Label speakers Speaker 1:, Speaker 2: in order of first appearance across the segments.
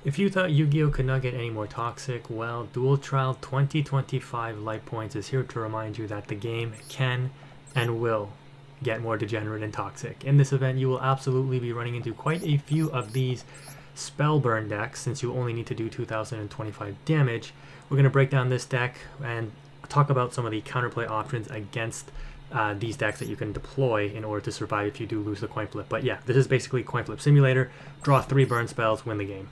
Speaker 1: If you thought Yu-Gi-Oh could not get any more toxic, well, Duel Trial 2025 Light Points is here to remind you that the game can and will get more degenerate and toxic. In this event, you will absolutely be running into quite a few of these spell burn decks since you only need to do 2025 damage. We're going to break down this deck and talk about some of the counterplay options against these decks that you can deploy in order to survive if you do lose the coin flip. But yeah, this is basically coin flip simulator. Draw 3 burn spells, win the game.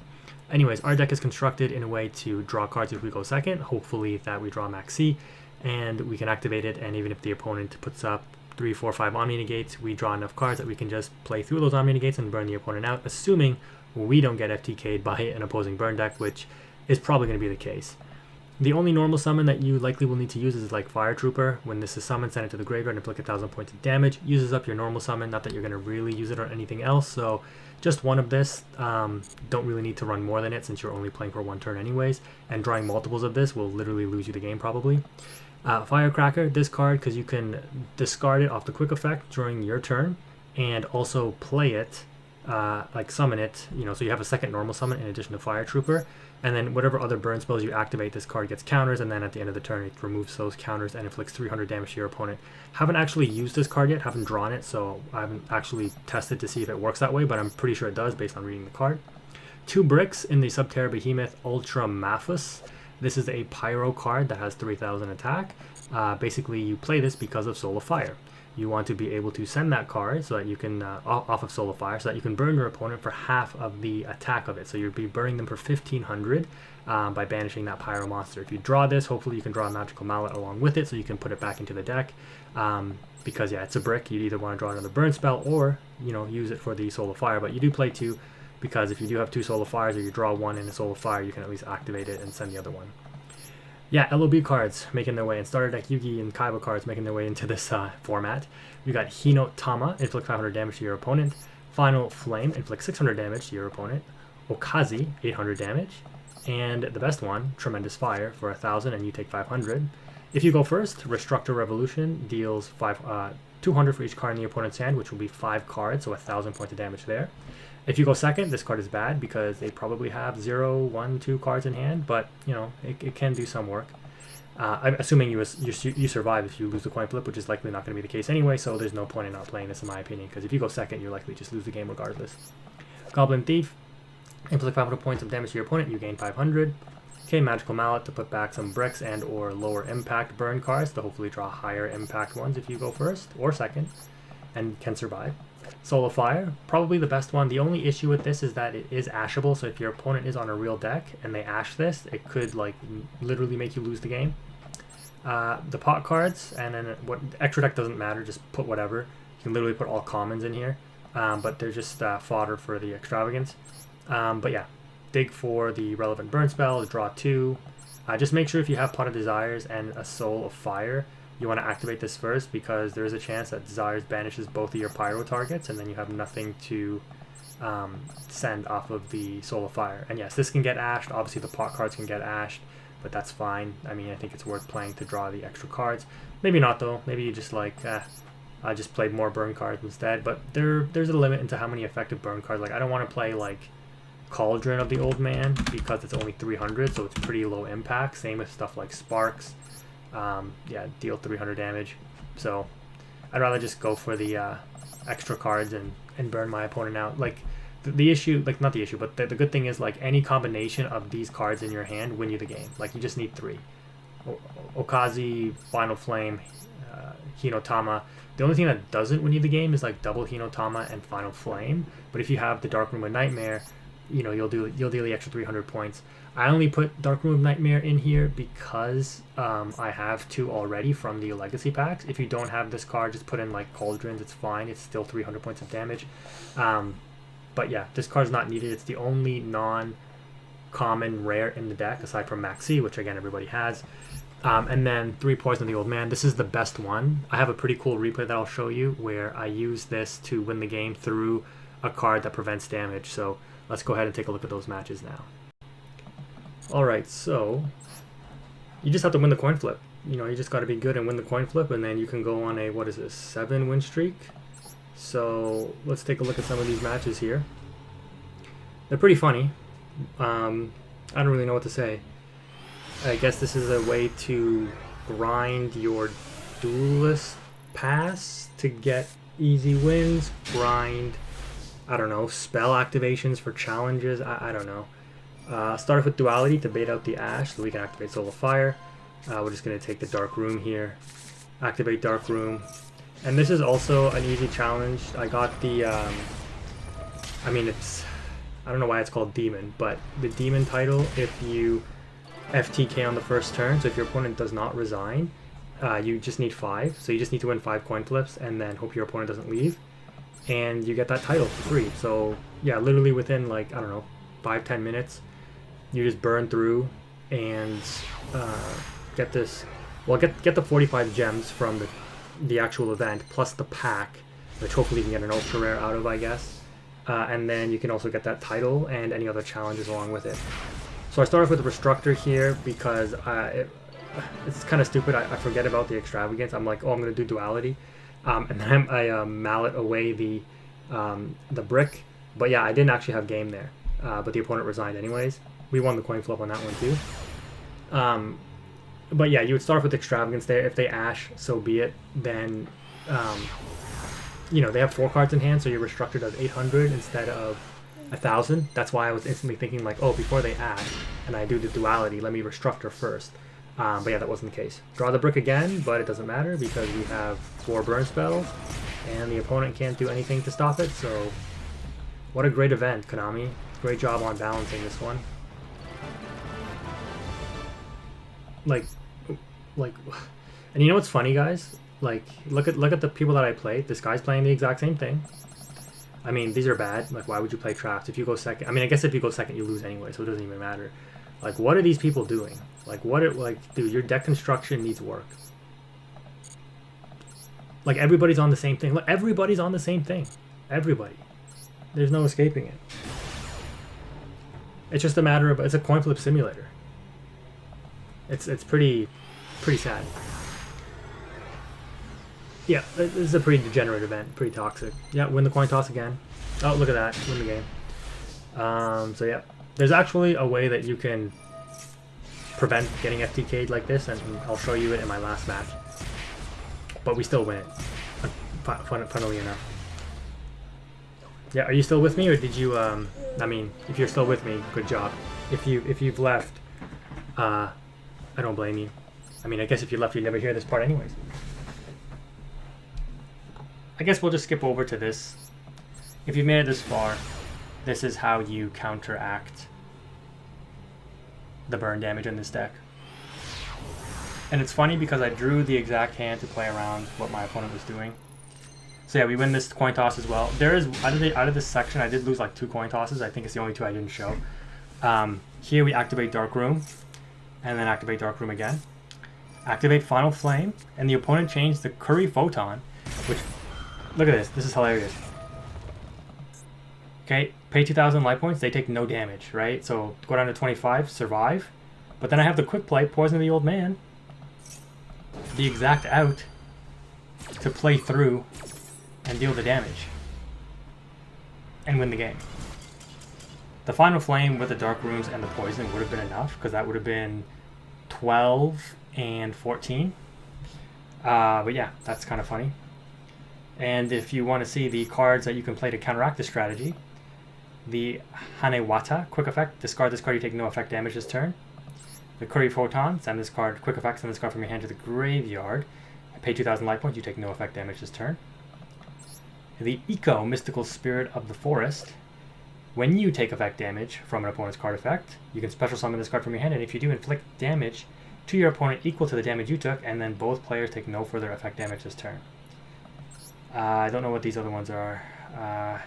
Speaker 1: Anyways, our deck is constructed in a way to draw cards if we go second. Hopefully that we draw max C and we can activate it, and even if the opponent puts up 3, 4, 5 Omni Negates, we draw enough cards that we can just play through those Omni Negates and burn the opponent out, assuming we don't get FTK'd by an opposing burn deck, which is probably going to be the case. The only normal summon that you likely will need to use is like Fire Trooper. When this is summoned, send it to the graveyard and inflict 1,000 points of damage. Uses up your normal summon, not that you're going to really use it on anything else, so just one of this. Don't really need to run more than it since you're only playing for one turn anyways, and drawing multiples of this will literally lose you the game probably. Firecracker, this card, because you can discard it off the quick effect during your turn and also play it, like summon it, so you have a second normal summon in addition to Fire Trooper, and then whatever other burn spells you activate, this card gets counters, and then at the end of the turn it removes those counters and inflicts 300 damage to your opponent. Haven't actually used this card yet, haven't drawn it, so I haven't actually tested to see if it works that way, but I'm pretty sure it does based on reading the card. 2 bricks in the Subterra Behemoth Ultra Maphus. This is a Pyro card that has 3000 attack. Basically, you play this because of Soul of Fire. You want to be able to send that card so that you can off of Soul of Fire, so that you can burn your opponent for half of the attack of it. So you'll be burning them for 1500 by banishing that Pyro monster. If you draw this, hopefully you can draw a Magical Mallet along with it, so you can put it back into the deck. Because yeah, it's a brick. You either want to draw another burn spell or use it for the Soul of Fire. But you do play 2, because if you do have 2 Soul of Fires or you draw 1 in a Soul of Fire, you can at least activate it and send the other one. Yeah, LOB cards making their way, and starter deck Yugi and Kaiba cards making their way into this format. We got Hino Tama, inflict 500 damage to your opponent. Final Flame, inflict 600 damage to your opponent. Okazi, 800 damage. And the best one, Tremendous Fire, for 1000 and you take 500. If you go first, Restructure Revolution deals 200 for each card in the opponent's hand, which will be 5 cards, so 1000 points of damage there. If you go second, this card is bad because they probably have 0, 1, 2 cards in hand, but it can do some work. I'm assuming you survive if you lose the coin flip, which is likely not going to be the case anyway, so there's no point in not playing this in my opinion, because if you go second, you're likely to just lose the game regardless. Goblin Thief, inflict 500 points of damage to your opponent, you gain 500. Okay, Magical Mallet to put back some bricks and or lower impact burn cards to hopefully draw higher impact ones if you go first or second and can survive. Soul of Fire, probably the best one. The only issue with this is that it is ashable, so if your opponent is on a real deck and they ash this, it could like literally make you lose the game. The pot cards, and then what extra deck doesn't matter, just put whatever. You can literally put all commons in here, but they're just fodder for the extravagance. But yeah, dig for the relevant burn spell, draw 2. Just make sure if you have Pot of Desires and a Soul of Fire, you want to activate this first, because there is a chance that Desires banishes both of your Pyro targets, and then you have nothing to send off of the Soul of Fire. And yes, this can get ashed. Obviously, the pot cards can get ashed, but that's fine. I mean, I think it's worth playing to draw the extra cards. Maybe not, though. Maybe you just like, I just played more burn cards instead. But there's a limit into how many effective burn cards. Like, I don't want to play, like, Cauldron of the Old Man, because it's only 300, so it's pretty low impact. Same with stuff like Sparks. Yeah, deal 300 damage. So I'd rather just go for the extra cards and burn my opponent out. Like the issue, like not the issue, but the good thing is like any combination of these cards in your hand win you the game. Like you just need 3. Okazi, Final Flame, Hinotama. The only thing that doesn't win you the game is like double Hinotama and Final Flame. But if you have the Dark Room of Nightmare, you'll deal the extra 300 points. I only put Dark Room of Nightmare in here because I have 2 already from the Legacy packs. If you don't have this card, just put in like Cauldrons, it's fine. It's still 300 points of damage. But yeah, this card's not needed. It's the only non-common rare in the deck, aside from Maxi, which again everybody has. And then 3 Poison of the Old Man. This is the best one. I have a pretty cool replay that I'll show you where I use this to win the game through a card that prevents damage. So let's go ahead and take a look at those matches now. Alright, so you just have to win the coin flip. You just got to be good and win the coin flip, and then you can go on a, 7 win streak. So let's take a look at some of these matches here. They're pretty funny. I don't really know what to say. I guess this is a way to grind your duelist pass to get easy wins. Grind, I don't know, spell activations for challenges. I don't know. Start off with duality to bait out the ash so we can activate Soul of Fire. We're just going to take the Dark Room here. Activate Dark Room. And this is also an easy challenge. I got the, I mean, I don't know why it's called Demon, but the Demon title, if you FTK on the first turn, so if your opponent does not resign, you just need 5. So you just need to win 5 coin flips and then hope your opponent doesn't leave. And you get that title for free. So yeah, literally within like, I don't know, 5-10 minutes, you just burn through and get this, well, get the 45 gems from the actual event, plus the pack, which hopefully you can get an ultra rare out of, I guess. And then you can also get that title and any other challenges along with it. So I start off with the Restructor here because it's kind of stupid. I forget about the extravagance. I'm like, oh, I'm going to do duality. And then I mallet away the brick. But yeah, I didn't actually have game there. But the opponent resigned anyways. We won the coin flip on that one too. But yeah, you would start off with extravagance there. If they ash, so be it. Then, you know, they have 4 cards in hand, so your Restructor does 800 instead of 1,000. That's why I was instantly thinking like, oh, before they ash and I do the duality, let me Restructor first. But yeah, that wasn't the case. Draw the brick again, but it doesn't matter because we have 4 burn spells and the opponent can't do anything to stop it. So what a great event, Konami. Great job on balancing this one. Like, and you know what's funny, guys? Like, look at the people that I played. This guy's playing the exact same thing. I mean, these are bad. Like, why would you play traps? If you go second, I mean, I guess if you go second, you lose anyway, so it doesn't even matter. Like, what are these people doing? Like, dude, your deck construction needs work. Like, everybody's on the same thing. Look, everybody's on the same thing. Everybody. There's no escaping it. It's just a matter of, it's a coin flip simulator. It's pretty sad. Yeah, this is a pretty degenerate event, pretty toxic. Yeah, win the coin toss again. Oh, look at that, win the game. So yeah, there's actually a way that you can prevent getting FTK'd like this, and I'll show you it in my last match. But we still win it, funnily enough. Yeah, are you still with me, or did you? I mean, if you're still with me, good job. If you've left, I don't blame you. I mean, I guess if you left, you'd never hear this part anyways. I guess we'll just skip over to this. If you've made it this far, this is how you counteract the burn damage in this deck. And it's funny because I drew the exact hand to play around what my opponent was doing. So yeah, we win this coin toss as well. There is, out of this section, I did lose like 2 coin tosses. I think it's the only 2 I didn't show. Here we activate Dark Room, and then activate Dark Room again. Activate Final Flame, and the opponent changed the Curry Photon, which, look at this is hilarious. Okay, pay 2,000 life points, they take no damage, right? So go down to 25, survive. But then I have the Quick Play, Poison the Old Man, the exact out to play through and deal the damage and win the game. The Final Flame with the Dark Rooms and the Poison would have been enough, because that would have been 12 and 14. But yeah, that's kind of funny. And if you want to see the cards that you can play to counteract this strategy, the Hanewata, quick effect, discard this card, you take no effect damage this turn. The Curry Photon, send this card, quick effect, send this card from your hand to the graveyard. Pay 2,000 life points, you take no effect damage this turn. The Eco, Mystical Spirit of the Forest. When you take effect damage from an opponent's card effect, you can special summon this card from your hand, and if you do, inflict damage to your opponent equal to the damage you took, and then both players take no further effect damage this turn. I don't know what these other ones are.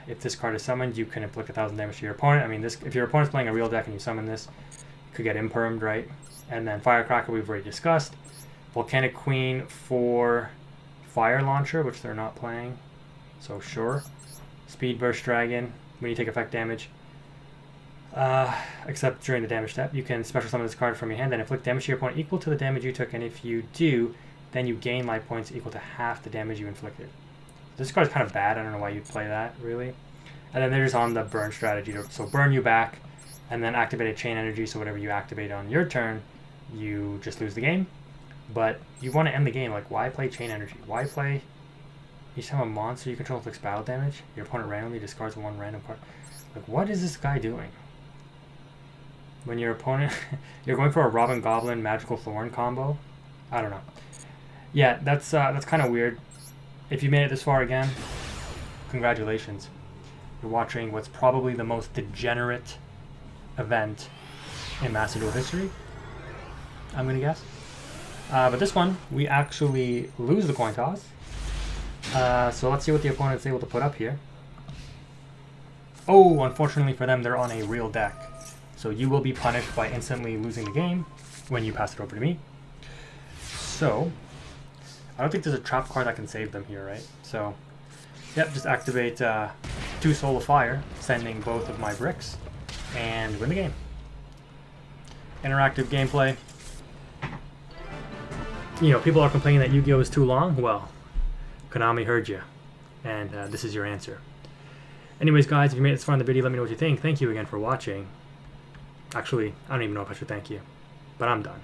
Speaker 1: If this card is summoned, you can inflict 1,000 damage to your opponent. I mean, this, if your opponent's playing a real deck and you summon this, you could get impermed, right? And then Firecracker we've already discussed. Volcanic Queen for Fire Launcher, which they're not playing, so sure. Speed Burst Dragon, when you take effect damage, except during the damage step, you can special summon this card from your hand and inflict damage to your opponent equal to the damage you took, and if you do, then you gain life points equal to half the damage you inflicted. This card's kind of bad, I don't know why you'd play that, really. And then they're just on the burn strategy, so burn you back, and then activated chain energy, so whatever you activate on your turn, you just lose the game. But you want to end the game. Like, why play chain energy? Why play each time a monster you control inflicts battle damage, your opponent randomly discards one random card? Like, what is this guy doing? When your opponent... you're going for a Robin Goblin Magical Thorn combo? I don't know. Yeah, that's kind of weird. If you made it this far again, congratulations. You're watching what's probably the most degenerate event in Master Duel history, I'm going to guess. But this one, we actually lose the coin toss. So let's see what the opponent's able to put up here. Oh, unfortunately for them, they're on a real deck. So you will be punished by instantly losing the game when you pass it over to me. So, I don't think there's a trap card that can save them here, right? So, yep, just activate 2 Soul of Fire, sending both of my bricks, and win the game. Interactive gameplay. You know, people are complaining that Yu-Gi-Oh! Is too long. Well, Konami heard you, and this is your answer. Anyways, guys, if you made it this far in the video, let me know what you think. Thank you again for watching. Actually, I don't even know if I should thank you, but I'm done.